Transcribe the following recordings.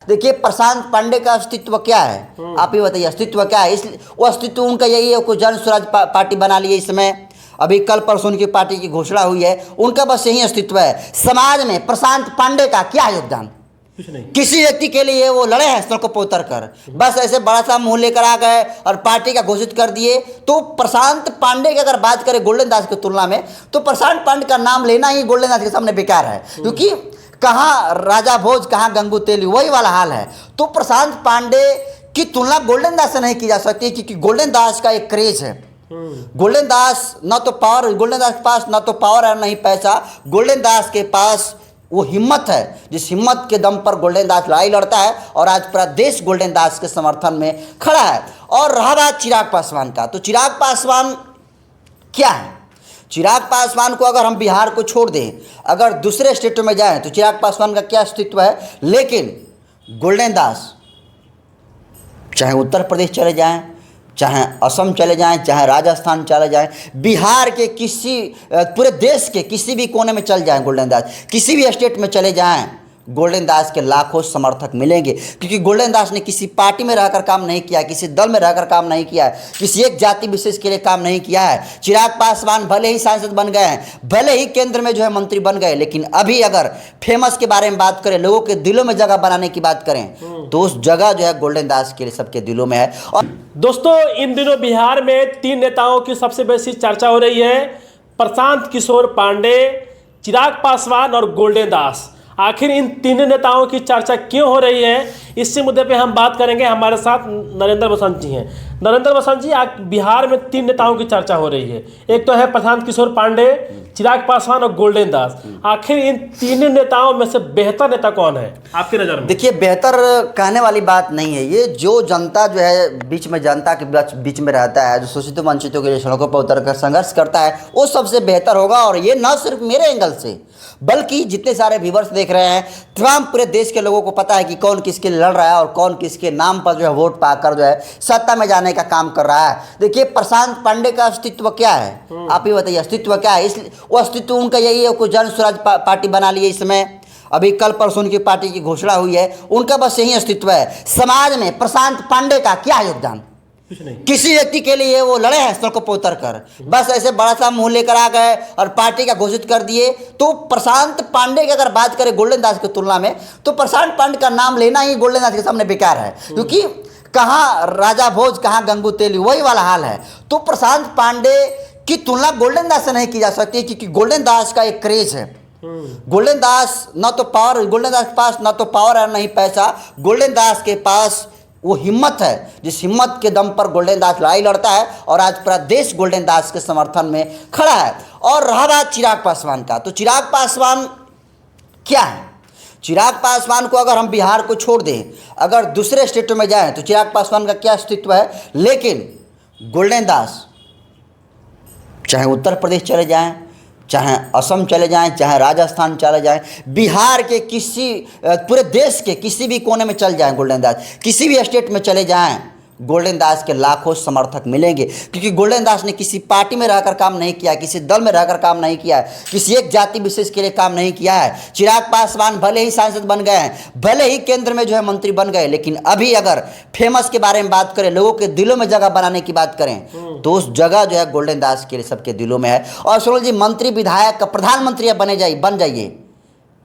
देखिए प्रशांत पांडे का अस्तित्व क्या है, आप ही बताइए अस्तित्व क्या है। इस वो अस्तित्व उनका यही है, कोई जन स्वराज पार्टी बना ली है इस समय, अभी कल परसों उनकी पार्टी की घोषणा हुई है, उनका बस यही अस्तित्व है। समाज में प्रशांत पांडे का क्या योगदान, कुछ नहीं। किसी व्यक्ति के लिए वो लड़े हैं सड़कों पर उतर कर, बस ऐसे बड़ा सा मुंह लेकर आ गए और पार्टी का घोषित कर दिए। तो प्रशांत पांडे की अगर बात करें गोल्डन दास की तुलना में, तो प्रशांत पांडे का नाम लेना ही गोल्डन दास के सामने बेकार है, क्योंकि कहाँ राजा भोज कहाँ गंगू तेली, वही वाला हाल है। तो प्रशांत पांडे की तुलना गोल्डन दास से नहीं की जा सकती, क्योंकि गोल्डन दास का एक क्रेज है। गोल्डन दास न तो पावर, गोल्डन दास के पास न तो पावर है नहीं पैसा, गोल्डन दास के पास वो हिम्मत है, जिस हिम्मत के दम पर गोल्डन दास लड़ाई लड़ता है और आज पूरा देश गोल्डन दास के समर्थन में खड़ा है। और रहा बात चिराग पासवान का, तो चिराग पासवान क्या है। चिराग पासवान को अगर हम बिहार को छोड़ दें, अगर दूसरे स्टेटों में जाएं, तो चिराग पासवान का क्या अस्तित्व है। लेकिन गोल्डन दास चाहे उत्तर प्रदेश चले जाएं, चाहे असम चले जाएं, चाहे राजस्थान चले जाएं, बिहार के किसी पूरे देश के किसी भी कोने में चल जाएं, गोल्डन दास किसी भी स्टेट में चले जाएं, गोल्डन दास के लाखों समर्थक मिलेंगे। क्योंकि गोल्डन दास ने किसी पार्टी में रहकर काम नहीं किया, किसी दल में रहकर काम नहीं किया है, किसी एक जाति विशेष के लिए काम नहीं किया है। चिराग पासवान भले ही सांसद बन गए हैं, भले ही केंद्र में जो है मंत्री बन गए, लेकिन अभी अगर फेमस के बारे में बात करें, लोगों के दिलों में जगह बनाने की बात करें, तो उस जगह जो है गोल्डन दास के लिए सबके दिलों में है। और दोस्तों, इन दिनों बिहार में 3 नेताओं की सबसे बेसी चर्चा हो रही है, प्रशांत किशोर पांडे, चिराग पासवान और गोल्डन दास। आखिर इन तीनों नेताओं की चर्चा क्यों हो रही है, इसी मुद्दे पे हम बात करेंगे। हमारे साथ नरेंद्र बसंत जी हैं। नरेंद्र बसंत जी, बिहार में 3 नेताओं की चर्चा हो रही है, एक तो है प्रशांत किशोर पांडे, चिराग पासवान और गोल्डन दास। आखिर इन तीनों नेताओं में से बेहतर नेता कौन है आपकी नज़र में? देखिए, बेहतर कहने वाली बात नहीं है। ये जो जनता जो है बीच में, जनता के बीच में रहता है, जो शोषित वंचितों के लिए सड़कों पर उतर कर संघर्ष करता है, वो सबसे बेहतर होगा। और ये न सिर्फ मेरे एंगल से, बल्कि जितने सारे व्यूवर्स देख रहे हैं, तमाम पूरे देश के लोगों को पता है कि कौन किसके लिए लड़ रहा है और कौन किसके नाम पर जो है वोट पाकर जो है सत्ता में जाने का काम कर रहा है। देखिए प्रशांत पांडे का अस्तित्व क्या है, आप ही बताइए अस्तित्व क्या है। इस वो अस्तित्व उनका यही है, कोई जन स्वराज पार्टी बना ली है इस समय, अभी कल परसों उनकी पार्टी की घोषणा हुई है, उनका बस यही अस्तित्व है। समाज में प्रशांत पांडे का क्या योगदान, कुछ नहीं। किसी व्यक्ति के लिए वो लड़े हैं सड़कों पर उतर कर, बस ऐसे बड़ा सा मुंह लेकर आ गए और पार्टी का घोषित कर दिए। तो प्रशांत पांडे की अगर बात करें गोल्डन दास की तुलना में, तो प्रशांत पांडे का नाम लेना ही गोल्डन दास के सामने बेकार है, क्योंकि कहाँ राजा भोज कहाँ गंगू तेली, वही वाला हाल है। तो प्रशांत पांडे की तुलना गोल्डन दास से नहीं की जा सकती, क्योंकि गोल्डन दास का एक क्रेज है। गोल्डन दास न तो पावर, गोल्डन दास के पास न तो पावर है नहीं पैसा, गोल्डन दास के पास वो हिम्मत है, जिस हिम्मत के दम पर गोल्डन दास लड़ाई लड़ता है और आज पूरा देश गोल्डन दास के समर्थन में खड़ा है। और रहा बात चिराग पासवान का, तो चिराग पासवान क्या है। चिराग पासवान को अगर हम बिहार को छोड़ दें, अगर दूसरे स्टेटों में जाएं, तो चिराग पासवान का क्या अस्तित्व है। लेकिन गोल्डन दास चाहे उत्तर प्रदेश चले जाएं, चाहे असम चले जाएं, चाहे राजस्थान चले जाएं, बिहार के किसी पूरे देश के किसी भी कोने में चल जाएं, गोल्डन दास किसी भी स्टेट में चले जाएं, गोल्डन दास के लाखों समर्थक मिलेंगे। क्योंकि गोल्डन दास ने किसी पार्टी में रहकर काम नहीं किया, किसी दल में रहकर काम नहीं किया है, किसी एक जाति विशेष के लिए काम नहीं किया है। चिराग पासवान भले ही सांसद बन गए हैं, भले ही केंद्र में जो है मंत्री बन गए, लेकिन अभी अगर फेमस के बारे में बात करें, लोगों के दिलों में जगह बनाने की बात करें, तो उस जगह जो है गोल्डन दास के लिए सबके दिलों में है। और सुनो जी, मंत्री विधायक प्रधानमंत्री बन जाइए,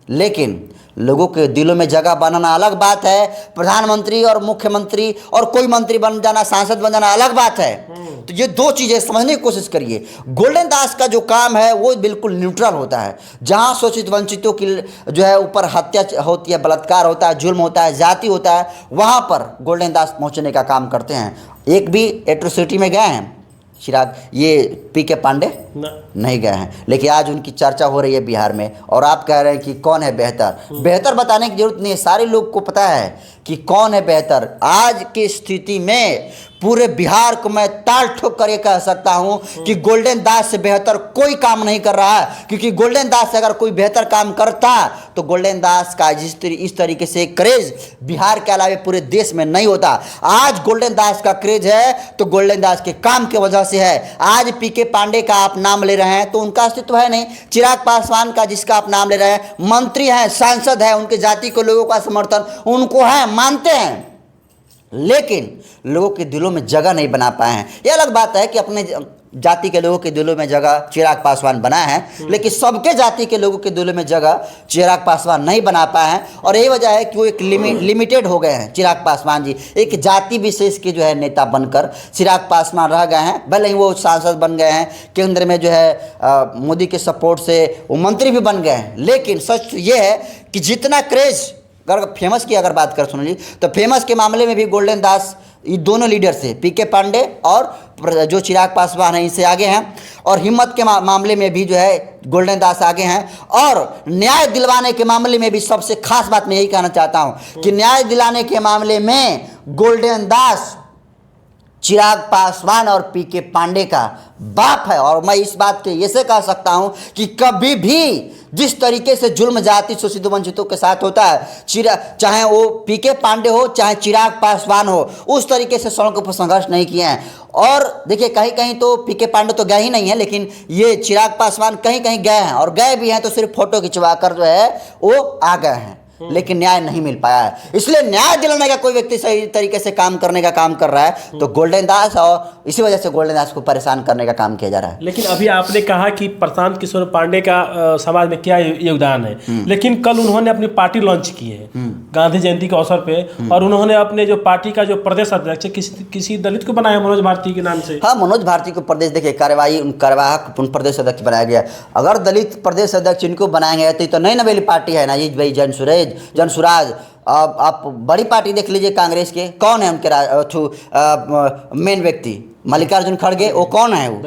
लेकिन लोगों के दिलों में जगह बनाना अलग बात है। प्रधानमंत्री और मुख्यमंत्री और कोई मंत्री बन जाना, सांसद बन जाना अलग बात है। तो ये दो चीज़ें समझने की कोशिश करिए। गोल्डन दास का जो काम है वो बिल्कुल न्यूट्रल होता है। जहाँ शोषित वंचितों की जो है ऊपर हत्या होती है, बलात्कार होता है, जुल्म होता है, जाति होता है, वहाँ पर गोल्डन दास पहुँचने का काम करते हैं। एक भी एट्रोसिटी में गए हैं चिराग, ये पीके पांडे नहीं गए हैं, लेकिन आज उनकी चर्चा हो रही है बिहार में। और आप कह रहे हैं कि कौन है बेहतर। बेहतर बताने की जरूरत नहीं है, सारे लोग को पता है कि कौन है बेहतर। आज की स्थिति में पूरे बिहार को मैं ताल ठोक कर ये कह सकता हूं कि गोल्डन दास से बेहतर कोई काम नहीं कर रहा है। क्योंकि गोल्डन दास से अगर कोई बेहतर काम करता तो गोल्डन दास का इस तरीके से क्रेज बिहार के अलावा पूरे देश में नहीं होता। आज गोल्डन दास का क्रेज है तो गोल्डन दास के काम की वजह से है। आज पीके पांडे का आप नाम ले रहे हैं तो उनका अस्तित्व है नहीं। चिराग पासवान का जिसका आप नाम ले रहे हैं, मंत्री हैं, सांसद हैं, उनके जाति के लोगों का समर्थन उनको है, मानते हैं, लेकिन लोगों के दिलों में जगह नहीं बना पाए हैं। यह अलग बात है कि अपने जाति के लोगों के दिलों में जगह चिराग पासवान बनाए हैं, लेकिन सबके जाति के लोगों के दिलों में जगह चिराग पासवान नहीं बना पाए हैं। और यही वजह है कि वो एक लिमिटेड हो गए हैं। चिराग पासवान जी एक जाति विशेष के जो है नेता बनकर चिराग पासवान रह गए हैं। भले ही वो सांसद बन गए हैं, केंद्र में जो है मोदी के सपोर्ट से वो मंत्री भी बन गए हैं, लेकिन सच ये है कि जितना क्रेज अगर फेमस की अगर बात कर सुन ली तो फेमस के मामले में भी गोल्डन दास ये दोनों लीडर से पीके पांडे और जो चिराग पासवान है इनसे आगे हैं। और हिम्मत के मामले में भी जो है गोल्डन दास आगे हैं। और न्याय दिलवाने के मामले में भी सबसे खास बात मैं यही कहना चाहता हूं कि न्याय दिलाने के मामले में गोल्डन दास चिराग पासवान और पीके पांडे का बाप है। और मैं इस बात के ये से कह सकता हूं कि कभी भी जिस तरीके से जुल्म जाति शोषित वंचितों के साथ होता है, चाहे वो पीके पांडे हो चाहे चिराग पासवान हो, उस तरीके से सड़कों पर संघर्ष नहीं किए हैं। और देखिए कहीं कहीं तो पीके पांडे तो गए ही नहीं है, लेकिन ये चिराग पासवान कहीं कहीं गए हैं, और गए भी हैं तो सिर्फ फोटो खिंचवा कर जो है वो आ गए हैं, लेकिन न्याय नहीं मिल पाया है। इसलिए न्याय दिलाने का कोई व्यक्ति सही तरीके से काम करने का काम कर रहा है तो गोल्डन दास, और इसी वजह से गोल्डन दास को परेशान करने का काम किया जा रहा है। लेकिन अभी आपने कहा कि प्रशांत किशोर पांडे का समाज में क्या योगदान है, लेकिन कल उन्होंने अपनी पार्टी लॉन्च की है गांधी जयंती के अवसर पे, और उन्होंने अपने जो पार्टी का जो प्रदेश अध्यक्ष किसी दलित को बनाया, मनोज भारती के नाम से। हाँ, मनोज भारती को प्रदेश, देखिए कार्यवाहक प्रदेश अध्यक्ष बनाया गया। अगर दलित प्रदेश अध्यक्ष इनको बनाएंगे तो नई नवेली पार्टी है ना भाई, जनसुराज। अब आप बड़ी पार्टी देख लीजिए कांग्रेस के, कौन है उनके मेन व्यक्ति? मल्लिकार्जुन खड़गे। वो कौन है? वो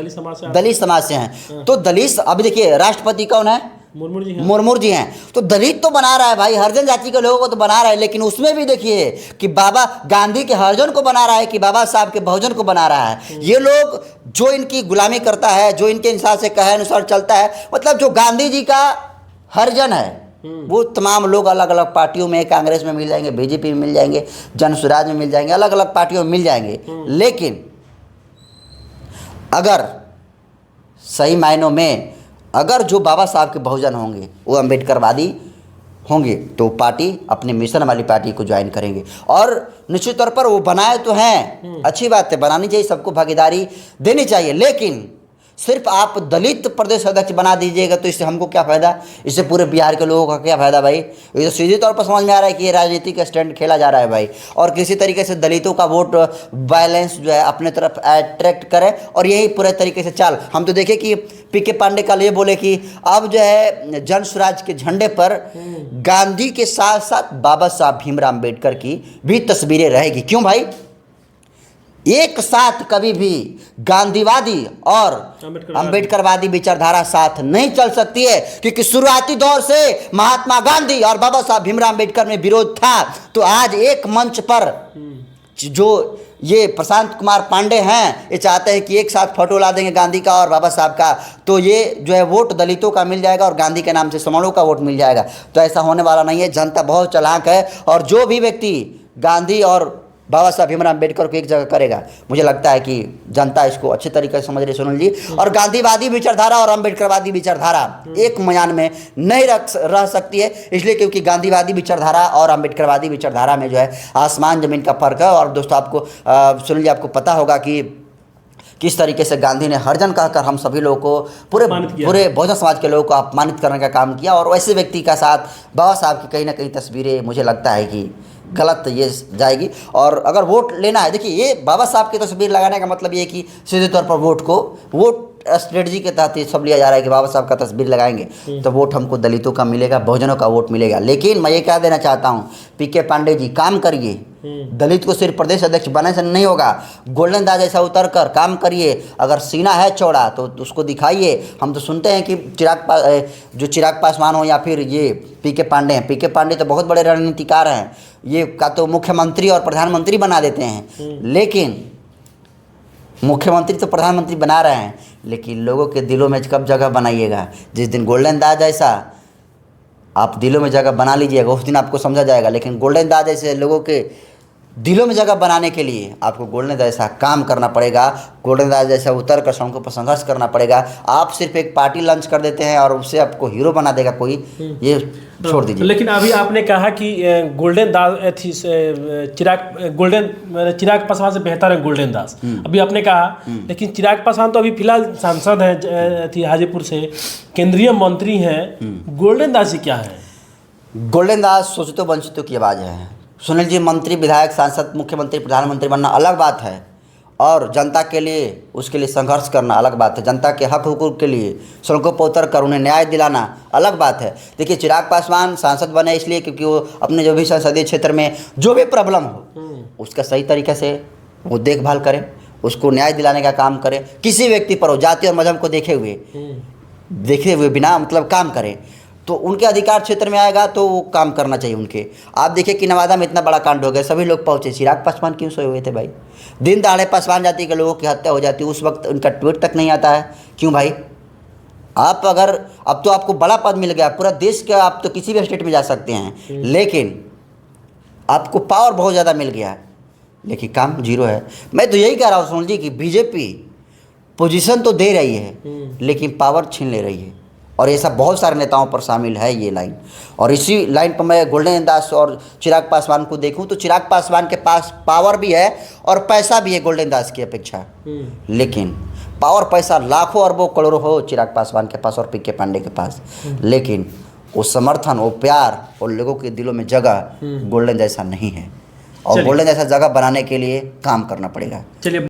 दलित समाज से हैं। तो दलित, अभी देखिए राष्ट्रपति कौन है? मुर्मू जी हैं। तो दलित तो बना रहा है भाई, हरिजन जाति के लोगों को तो बना रहा है, लेकिन उसमें भी देखिए कि बाबा गांधी के हरिजन को बना रहा है कि बाबा साहब के बहुजन को बना रहा है। ये लोग जो इनकी गुलामी करता है, जो इनके हिसाब से कहे अनुसार चलता है, मतलब जो गांधी जी का हरिजन है वो तमाम लोग अलग अलग पार्टियों में, कांग्रेस में मिल जाएंगे, बीजेपी में मिल जाएंगे, जनसुराज में मिल जाएंगे, अलग अलग पार्टियों में मिल जाएंगे। लेकिन अगर सही मायनों में अगर जो बाबा साहब के बहुजन होंगे वो अम्बेडकरवादी होंगे तो पार्टी अपने मिशन वाली पार्टी को ज्वाइन करेंगे। और निश्चित तौर पर वो बनाए तो हैं, अच्छी बात है, बनानी चाहिए, सबको भागीदारी देनी चाहिए, लेकिन सिर्फ आप दलित प्रदेश अध्यक्ष बना दीजिएगा तो इससे हमको क्या फ़ायदा? इससे पूरे बिहार के लोगों का क्या फ़ायदा भाई? ये तो सीधे तौर पर समझ में आ रहा है कि ये राजनीतिक स्टैंड खेला जा रहा है भाई, और किसी तरीके से दलितों का वोट बैलेंस जो है अपने तरफ अट्रैक्ट करे, और यही पूरे तरीके से चाल। हम तो देखे कि पीके पांडे कल ये बोले कि अब जो है जन स्वराज के झंडे पर गांधी के साथ साथ बाबा साहब भीमराव अम्बेडकर की भी तस्वीरें रहेगी। क्यों भाई? एक साथ कभी भी गांधीवादी और अम्बेडकरवादी विचारधारा साथ नहीं चल सकती है, क्योंकि शुरुआती दौर से महात्मा गांधी और बाबा साहब भीमराव अम्बेडकर में विरोध था। तो आज एक मंच पर जो ये प्रशांत कुमार पांडे हैं, ये चाहते हैं कि एक साथ फोटो ला देंगे गांधी का और बाबा साहब का, तो ये जो है वोट दलितों का मिल जाएगा और गांधी के नाम से समारोह का वोट मिल जाएगा। तो ऐसा होने वाला नहीं है। जनता बहुत चालाक है, और जो भी व्यक्ति गांधी और बाबा साहब भीमराव अम्बेडकर को एक जगह करेगा, मुझे लगता है कि जनता इसको अच्छे तरीके से समझ रही। सुनील जी, और गांधीवादी विचारधारा और अम्बेडकरवादी विचारधारा एक मैदान में नहीं रह सकती है, इसलिए क्योंकि गांधीवादी विचारधारा और अम्बेडकरवादी विचारधारा में जो है आसमान ज़मीन का फ़र्क है। और दोस्तों, आपको सुनील जी, आपको पता होगा कि किस तरीके से गांधी ने हरिजन कहकर हम सभी लोगों को पूरे बहुजन समाज के लोगों को अपमानित करने का काम किया, और वैसे व्यक्ति का साथ बाबा साहब की कहीं ना कहीं तस्वीरें मुझे लगता है कि गलत ये जाएगी। और अगर वोट लेना है, देखिए ये बाबा साहब की तस्वीर लगाने का मतलब ये कि सीधे तौर पर वोट स्ट्रेटजी के तहत ये सब लिया जा रहा है कि बाबा साहब का तस्वीर लगाएंगे तो वोट हमको दलितों का मिलेगा, बहुजनों का वोट मिलेगा। लेकिन मैं ये कह देना चाहता हूँ, पीके पांडे जी काम करिए, दलित को सिर्फ प्रदेश अध्यक्ष बनने से नहीं होगा, गोल्डन दास जैसा उतर कर काम करिए। अगर सीना है चौड़ा तो उसको दिखाइए। हम तो सुनते हैं कि चिराग पासवान हो या फिर ये पीके पांडे हैं, पीके पांडे तो बहुत बड़े रणनीतिकार हैं, ये का तो मुख्यमंत्री और प्रधानमंत्री बना देते हैं, लेकिन मुख्यमंत्री तो प्रधानमंत्री बना रहे हैं, लेकिन लोगों के दिलों में कब जगह बनाइएगा? जिस दिन गोल्डन दास जैसा आप दिलों में जगह बना लीजिएगा, उस दिन आपको समझा जाएगा। लेकिन गोल्डन दास जैसे लोगों के दिलों में जगह बनाने के लिए आपको गोल्डन दास जैसा काम करना पड़ेगा, गोल्डन दास जैसा उतर कर सड़कों पर संघर्ष करना पड़ेगा। आप सिर्फ एक पार्टी लॉन्च कर देते हैं और उससे आपको हीरो बना देगा कोई, ये छोड़ दीजिए। लेकिन अभी आपने कहा कि गोल्डन दास थी, चिराग पासवान से बेहतर है गोल्डन दास, अभी आपने कहा। लेकिन चिराग पासवान तो अभी फिलहाल सांसद हैं थी हाजीपुर से, केंद्रीय मंत्री हैं, गोल्डन दास जी क्या है? गोल्डन दास सोचतों वंचितों की आवाज़ है। सुनील जी मंत्री, विधायक, सांसद, मुख्यमंत्री, प्रधानमंत्री बनना अलग बात है, और जनता के लिए उसके लिए संघर्ष करना अलग बात है। जनता के हक हुकूक के लिए सड़कों पर उतर कर उन्हें न्याय दिलाना अलग बात है। देखिए, चिराग पासवान सांसद बने इसलिए क्योंकि वो अपने जो भी संसदीय क्षेत्र में जो भी प्रॉब्लम हो उसका सही तरीके से वो देखभाल करें, उसको न्याय दिलाने का काम करें। किसी व्यक्ति पर हो, जाति और मजहब को देखे हुए बिना मतलब काम करें, तो उनके अधिकार क्षेत्र में आएगा तो वो काम करना चाहिए उनके। आप देखिए कि नवादा में इतना बड़ा कांड हो गया, सभी लोग पहुँचे, चिराग पासवान क्यों सोए हुए थे भाई? दिन दहाड़े पासवान जाति के लोगों की हत्या हो जाती, उस वक्त उनका ट्वीट तक नहीं आता है, क्यों भाई? आप अगर अब तो आपको बड़ा पद मिल गया, पूरा देश का, आप तो किसी भी स्टेट में जा सकते हैं, लेकिन आपको पावर बहुत ज़्यादा मिल गया है, लेकिन काम जीरो है। मैं तो यही कह रहा हूँ सुनील जी कि बीजेपी पोजीशन तो दे रही है लेकिन पावर छीन ले रही है, और ऐसा बहुत सारे नेताओं पर शामिल है ये लाइन। और इसी लाइन पर मैं गोल्डन दास और चिराग पासवान को देखूं तो चिराग पासवान के पास पावर भी है और पैसा भी है गोल्डन दास की अपेक्षा, लेकिन पावर पैसा लाखों अरबों करोड़ों हो चिराग पासवान के पास और पीके पांडे के पास, लेकिन वो समर्थन, वो प्यार और लोगों के दिलों में जगह गोल्डन जैसा नहीं है, और गोल्डन जैसा जगह बनाने के लिए काम करना पड़ेगा। चलिए।